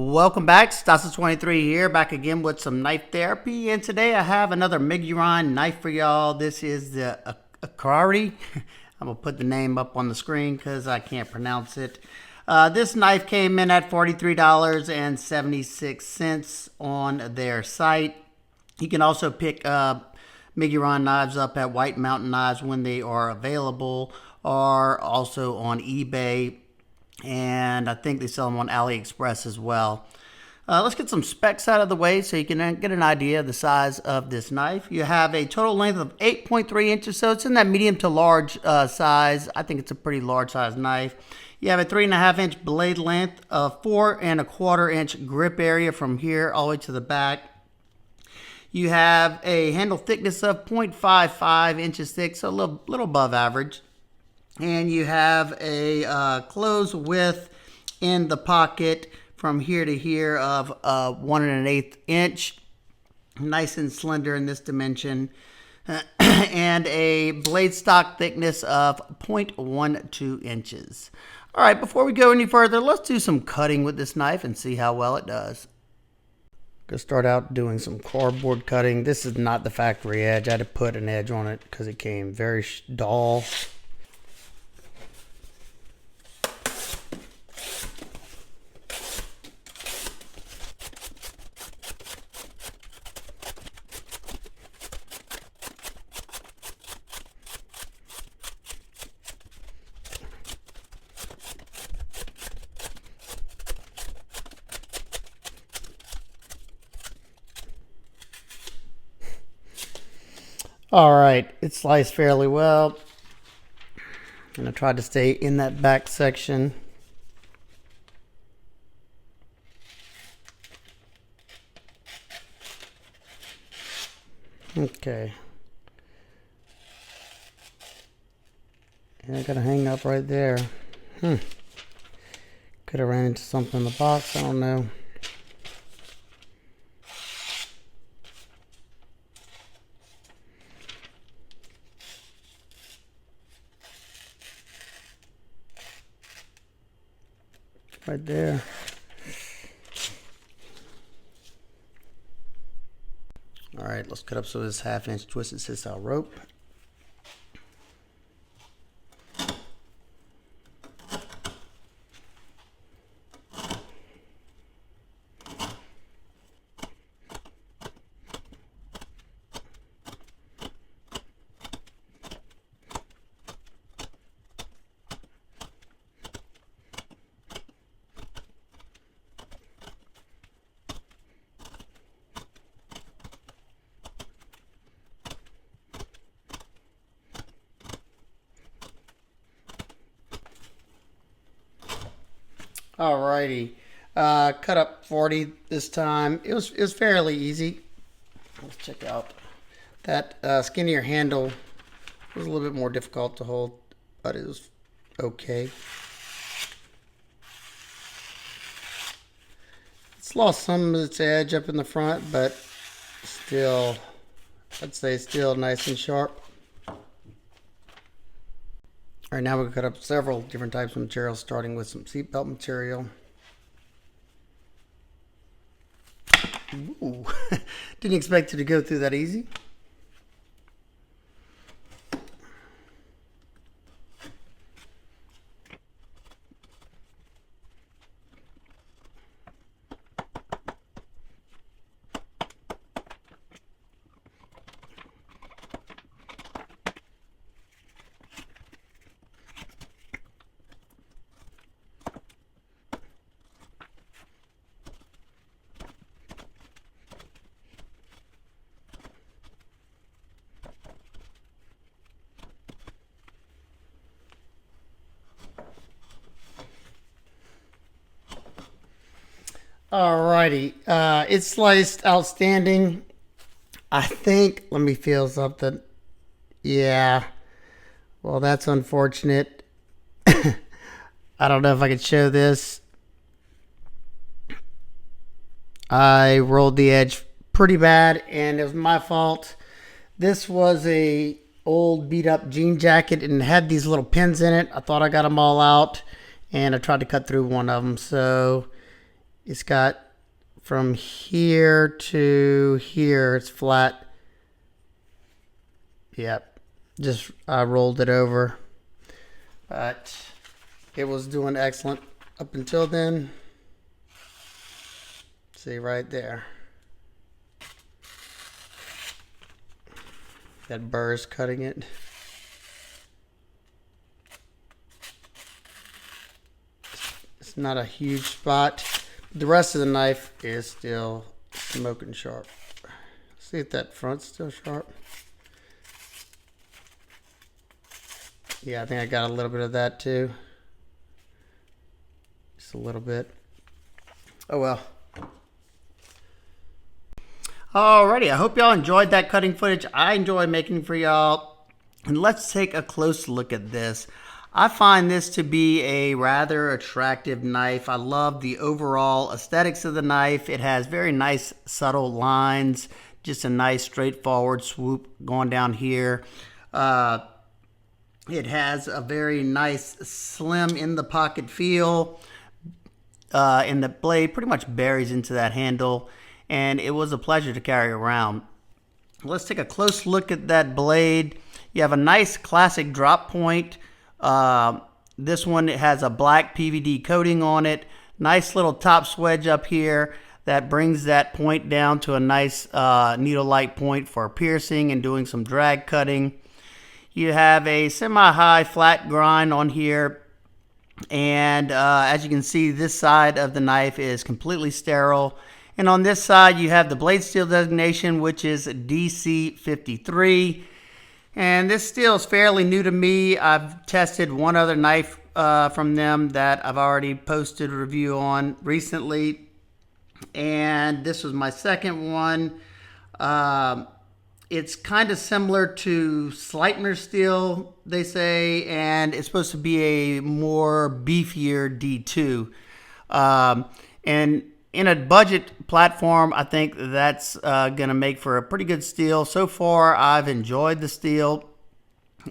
Welcome back, Stasa23 here, back again with some knife therapy, and today I have another Miguron knife for y'all. This is the Akri. I'm going to put the name up on the screen because I can't pronounce it. This knife came in at $43.76 on their site. You can also pick Miguron knives up at White Mountain Knives when they are available, or also on eBay. And I think they sell them on AliExpress as well. Let's get some specs out of the way so you can get an idea of the size of this knife. You have a total length of 8.3 inches, so it's in that medium to large size. I think it's a pretty large size knife. You have a 3.5 inch blade length, a 4.25 inch grip area from here all the way to the back. You have a handle thickness of 0.55 inches thick, so a little above average. And you have a close width in the pocket from here to here of 1 1/8 inch. Nice and slender in this dimension. And a blade stock thickness of 0.12 inches. All right, before we go any further, let's do some cutting with this knife and see how well it does. Gonna start out doing some cardboard cutting. This is not the factory edge. I had to put an edge on it because it came very dull. All right, it sliced fairly well. And I tried to stay in that back section. Okay. And I gotta hang up right there. Could have ran into something in the box, I don't know. Right there. All right, let's cut up some of this 1/2 inch twisted sit style rope. Alrighty, cut up 40 this time. It was fairly easy. Let's check out that skinnier handle. Was a little bit more difficult to hold, but it was okay. It's lost some of its edge up in the front, but still, I'd say still nice and sharp. All right, now we're going to cut up several different types of materials, starting with some seatbelt material. Ooh, didn't expect it to go through that easy. Alrighty, it sliced outstanding. I think, let me feel something. Yeah, well, that's unfortunate. I don't know if I could show this. I rolled the edge pretty bad, and it was my fault. This was a old beat up jean jacket and had these little pins in it. I thought I got them all out, and I tried to cut through one of them, so It's got from here to here, it's flat. Yep, just I rolled it over. But it was doing excellent up until then. See right there. That burr is cutting it. It's not a huge spot. The rest of the knife is still smoking sharp. See if that front's still sharp. Yeah, I think I got a little bit of that too. Just a little bit. Oh well. Alrighty, I hope y'all enjoyed that cutting footage. I enjoyed making for y'all. And let's take a close look at this. I find this to be a rather attractive knife. I love the overall aesthetics of the knife. It has very nice subtle lines, just a nice straightforward swoop going down here. It has a very nice slim in the pocket feel, and the blade pretty much buries into that handle, and it was a pleasure to carry around. Let's take a close look at that blade. You have a nice classic drop point. This one, it has a black PVD coating on it. Nice little top swedge up here that brings that point down to a nice needle-like point for piercing and doing some drag cutting. You have a semi-high flat grind on here, and as you can see, this side of the knife is completely sterile. And on this side, you have the blade steel designation, which is DC 53. And this steel is fairly new to me. I've tested one other knife from them that I've already posted a review on recently, and this was my second one. It's kind of similar to Sleipner steel, they say, and it's supposed to be a more beefier D2. And in a budget platform, I think that's going to make for a pretty good steel. So far, I've enjoyed the steel,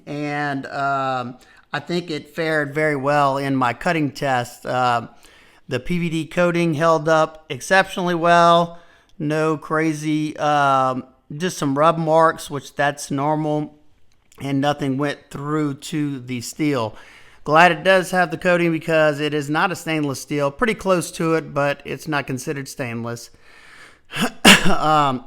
and I think it fared very well in my cutting test. The PVD coating held up exceptionally well. No crazy, just some rub marks, which that's normal, and nothing went through to the steel. Glad it does have the coating because it is not a stainless steel. Pretty close to it, but it's not considered stainless. You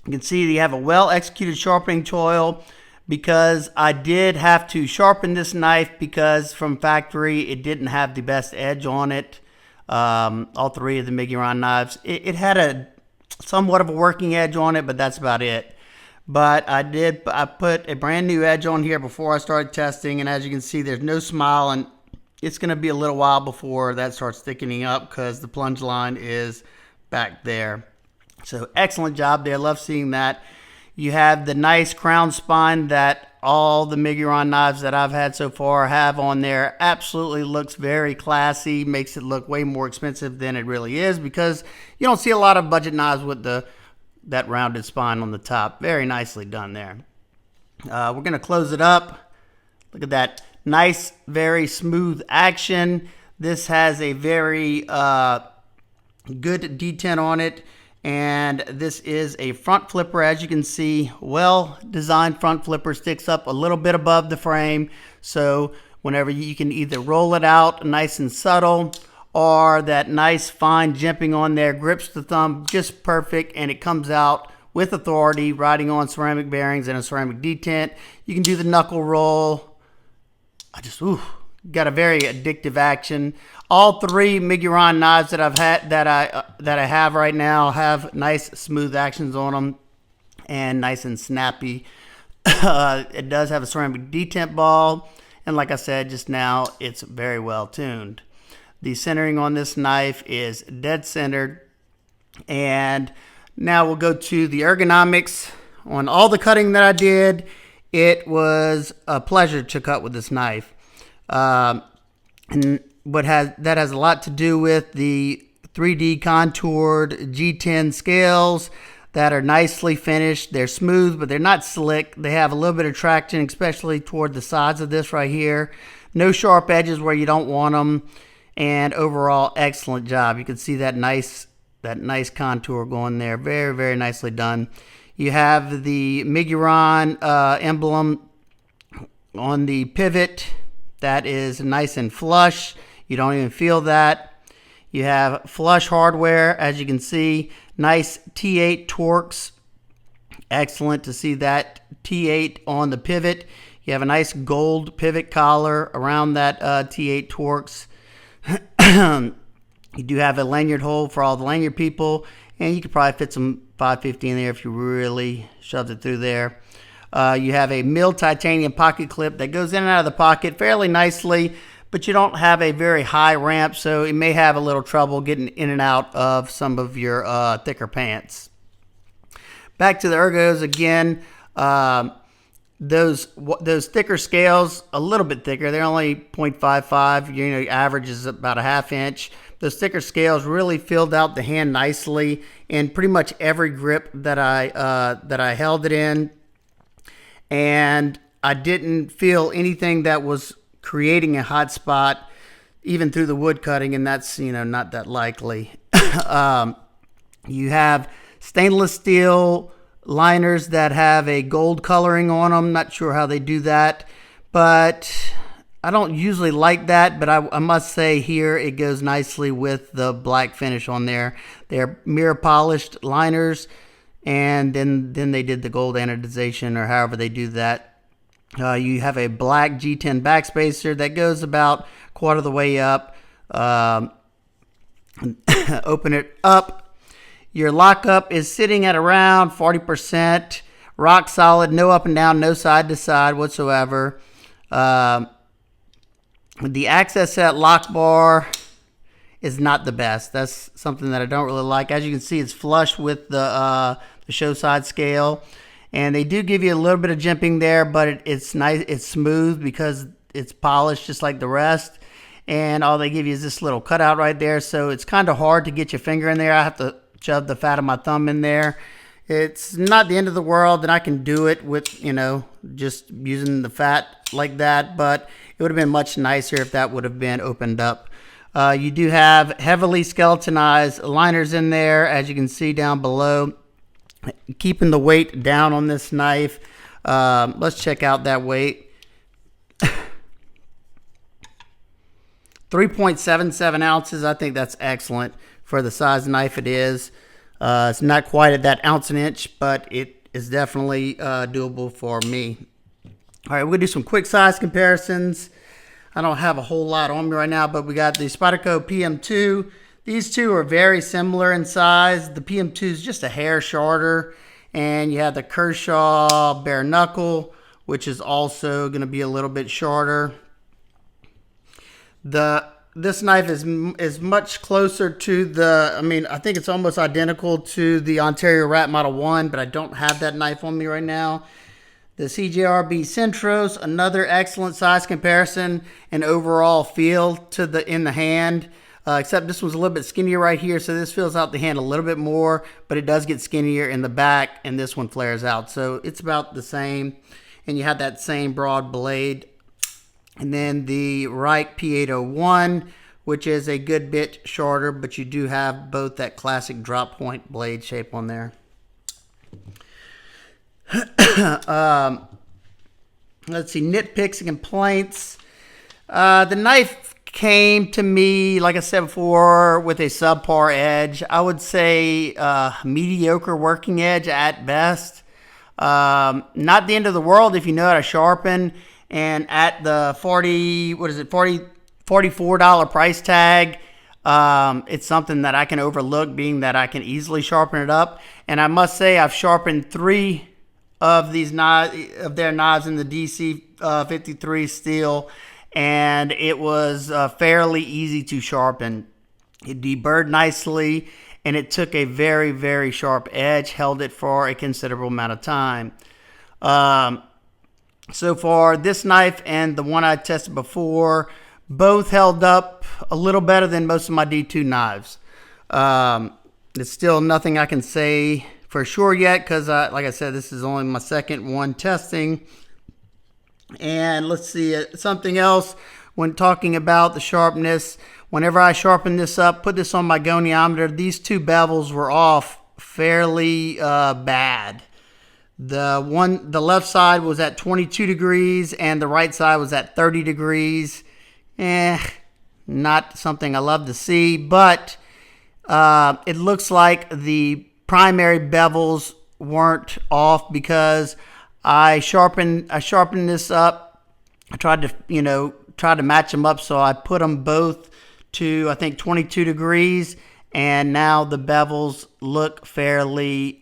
can see you have a well-executed sharpening tool, because I did have to sharpen this knife because from factory it didn't have the best edge on it. All three of the Miguron knives. It had a somewhat of a working edge on it, but that's about it. But I put a brand new edge on here before I started testing, and as you can see, there's no smile, and it's going to be a little while before that starts thickening up because the plunge line is back there. So excellent job there. Love seeing that. You have the nice crown spine that all the Miguron knives that I've had so far have on there. Absolutely looks very classy. Makes it look way more expensive than it really is, because you don't see a lot of budget knives with that rounded spine on the top. Very nicely done there. We're going to close it up. Look at that nice, very smooth action. This has a very good detent on it, and this is a front flipper. As you can see, well designed front flipper, sticks up a little bit above the frame, so whenever you can either roll it out nice and subtle, or that nice fine jimping on there grips the thumb just perfect, and it comes out with authority, riding on ceramic bearings and a ceramic detent. You can do the knuckle roll. Got a very addictive action. All three Miguron knives that I've had that I have right now have nice smooth actions on them and nice and snappy. It does have a ceramic detent ball, and like I said just now, it's very well tuned. The centering on this knife is dead centered. And now we'll go to the ergonomics. On all the cutting that I did, it was a pleasure to cut with this knife. And that has a lot to do with the 3D contoured G10 scales that are nicely finished. They're smooth, but they're not slick. They have a little bit of traction, especially toward the sides of this right here. No sharp edges where you don't want them. and overall excellent job. You can see that nice contour going there. Very, very nicely done. You have the Miguron emblem on the pivot. That is nice and flush. You don't even feel that. You have flush hardware, as you can see. Nice T8 Torx. Excellent to see that T8 on the pivot. You have a nice gold pivot collar around that T8 Torx. You do have a lanyard hole for all the lanyard people, and you could probably fit some 550 in there if you really shoved it through there. You have a milled titanium pocket clip that goes in and out of the pocket fairly nicely, but you don't have a very high ramp, so it may have a little trouble getting in and out of some of your thicker pants. Back to the ergos again. Those thicker scales, a little bit thicker. They're only 0.55. You know, your average is about a ½ inch. Those thicker scales really filled out the hand nicely in pretty much every grip that I held it in, and I didn't feel anything that was creating a hot spot even through the wood cutting, and that's, you know, not that likely. You have stainless steel liners that have a gold coloring on them. Not sure how they do that, but I don't usually like that, but I must say here it goes nicely with the black finish on there. They're mirror polished liners, and then they did the gold anodization, or however they do that. You have a black G10 backspacer that goes about quarter of the way up. Open it up. Your lockup is sitting at around 40%. Rock solid, no up and down, no side to side whatsoever. The access set lock bar is not the best. That's something that I don't really like. As you can see, it's flush with the show side scale, and they do give you a little bit of jimping there, but it's nice. It's smooth because it's polished just like the rest, and all they give you is this little cutout right there, so it's kind of hard to get your finger in there. I have to shove the fat of my thumb in there. It's not the end of the world, and I can do it with, you know, just using the fat like that, but it would have been much nicer if that would have been opened up. You do have heavily skeletonized liners in there, as you can see down below, keeping the weight down on this knife. Let's check out that weight. 3.77 ounces. I think that's excellent for the size knife it is. It's not quite at that ounce an inch, but it is definitely doable for me. All right, we're going to do some quick size comparisons. I don't have a whole lot on me right now, but we got the Spyderco PM2. These two are very similar in size. The PM2 is just a hair shorter, and you have the Kershaw bare knuckle, which is also going to be a little bit shorter. This knife is much closer to the, I mean, I think it's almost identical to the Ontario Rat Model 1, but I don't have that knife on me right now. The CJRB Centros, another excellent size comparison and overall feel to in the hand, except this one's a little bit skinnier right here, so this fills out the hand a little bit more, but it does get skinnier in the back, and this one flares out, so it's about the same. And you have that same broad blade. And then the Reich P801, which is a good bit shorter, but you do have both that classic drop point blade shape on there. Let's see, nitpicks and complaints. The knife came to me, like I said before, with a subpar edge. I would say mediocre working edge at best. Not the end of the world if you know how to sharpen. And at the $44 price tag, it's something that I can overlook, being that I can easily sharpen it up. And I must say, I've sharpened 3 of these knives, of their knives in the DC 53 steel, and it was fairly easy to sharpen. It deburred nicely, and it took a very, very sharp edge, held it for a considerable amount of time. So far, this knife and the one I tested before both held up a little better than most of my D2 knives. It's still nothing I can say for sure yet, because like I said, this is only my second one testing. And let's see, something else when talking about the sharpness. Whenever I sharpen this up, put this on my goniometer, these two bevels were off fairly bad. The left side was at 22 degrees and the right side was at 30 degrees. Not something I love to see, but it looks like the primary bevels weren't off because I sharpened this up. I tried to match them up, so I put them both to, I think, 22 degrees, and now the bevels look fairly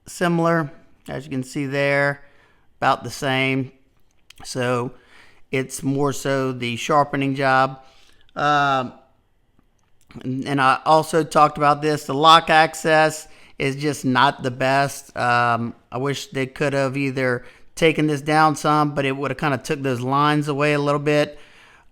similar. As you can see there, about the same. So it's more so the sharpening job. And I also talked about this. The lock access is just not the best. I wish they could have either taken this down some, but it would have kind of took those lines away a little bit,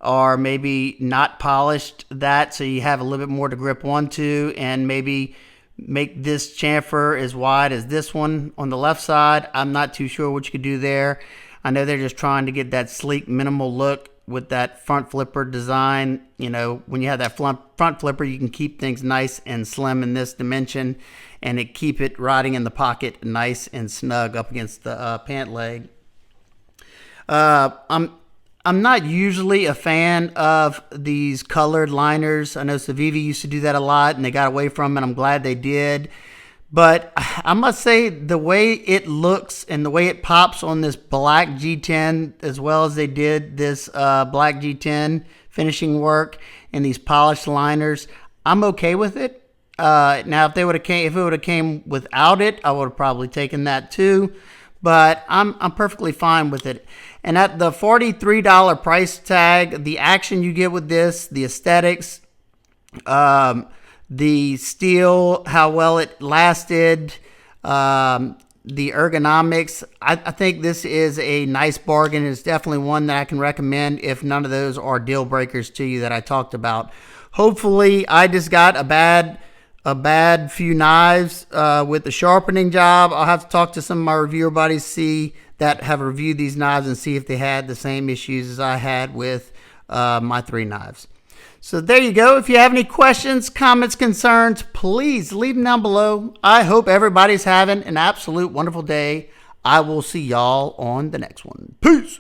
or maybe not polished that so you have a little bit more to grip onto, and maybe make this chamfer as wide as this one on the left side. I'm not too sure what you could do there. I know they're just trying to get that sleek, minimal look with that front flipper design. You know, when you have that front flipper, you can keep things nice and slim in this dimension, and keep it riding in the pocket nice and snug up against the pant leg. I'm not usually a fan of these colored liners. I know Civivi used to do that a lot, and they got away from it. I'm glad they did. But I must say, the way it looks and the way it pops on this black G10, as well as they did this black G10 finishing work and these polished liners, I'm okay with it. Now, if it would have came without it, I would have probably taken that too. But I'm perfectly fine with it. And at the $43 price tag, the action you get with this, the aesthetics, the steel, how well it lasted, the ergonomics, I think this is a nice bargain. It's definitely one that I can recommend if none of those are deal breakers to you that I talked about. Hopefully, I just got a bad few knives with the sharpening job. I'll have to talk to some of my reviewer buddies, that have reviewed these knives, and see if they had the same issues as I had with my 3 knives. So there you go. If you have any questions, comments, concerns, please leave them down below. I hope everybody's having an absolute wonderful day. I will see y'all on the next one. Peace.